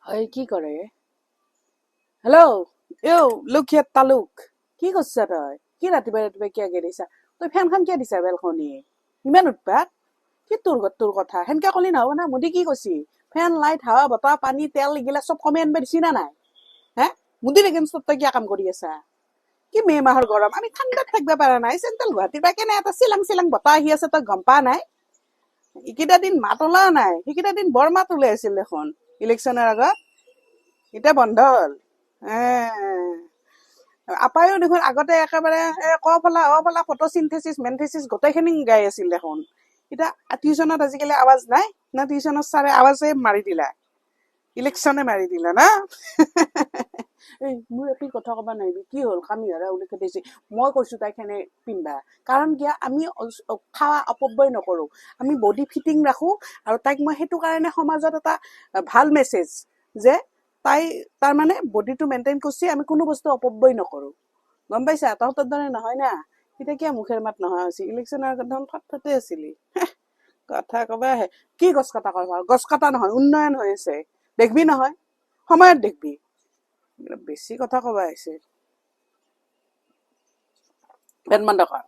হয় কি কৰে? Hello', look here, তালুক। কি কৰছা তই? কি ৰাতিপুৱা ৰাতিপুৱা কিয় গেৰিছা? তই ফেনখন কিয় দিছা বেলকনি? ইমান উৎপাত? কি তোৰ কথা? সেনকে কলি নহব না। মুদি কি কৈছি? ফেন, লাইট, হাৱা, বতাহ, পানী, তেল এইগিলা চব কমে আনবা দিছি না নাই? হে? মুদিৰ এগেইনষ্টত তই কিয় কাম কৰি আছা? কি মে মাহৰ গৰম, আমি ঠাণ্ডাত থাকবা পাৰা নাই। চেণ্ট্ৰেল গুৱাহাটীৰ পৰা কেনে এটা চিলাং চিলাং বতাহ আহি আছে তই গম পা নাই? এইকেইটা দিন মাত ওলোৱা নাই, সেইকেইটা দিন বৰ মাত ওলাই আছিল দেখোন ইলেকশ্যনৰ আগত। এতিয়া বন্ধ হ'ল। আপায়ো দেখোন আগতে একেবাৰে কফলা ফটোচিনথেচিছ মেনথেচিছ গোটেইখিনি গাই আছিল দেখোন। এতিয়া টিউচনত আজিকালি আৱাজ নাই না? টিউচনত ছাৰে আৱাজে মাৰি দিলা, ইলেকশ্যনে মাৰি দিলা না? এই মোৰ একো কথা কবা নাইবি, কি হ'ল কামি হৰা উলি খেদাইছে। মই কৈছো তাইক সেনে পিন্ধবা, কাৰণ কিয় আমি খাৱা অপব্যয় নকৰো, আমি বডি ফিটিং ৰাখো। আৰু তাইক মই সেইটো কাৰণে সমাজত এটা ভাল মেছেজ যে তাই তাৰমানে বডিটো মেইনটেইন কৰিছে, আমি কোনো বস্তু অপব্যয় নকৰো। গম পাইছা? তহঁতৰ দৰে নহয় না। এতিয়া কিয় মুখেৰ মাত নোহোৱা হৈছে? ইলেকশ্যনৰ আগত দেখোন ফটফটে আছিলি। কথা কবা আহে। কি গছ কটা কবা? গছ কটা নহয়, উন্নয়ন হৈ আছে, দেখবি নহয়, সময়ত দেখবি। বেছি কথা কবা আহিছে। বেন বন্ধ কৰ।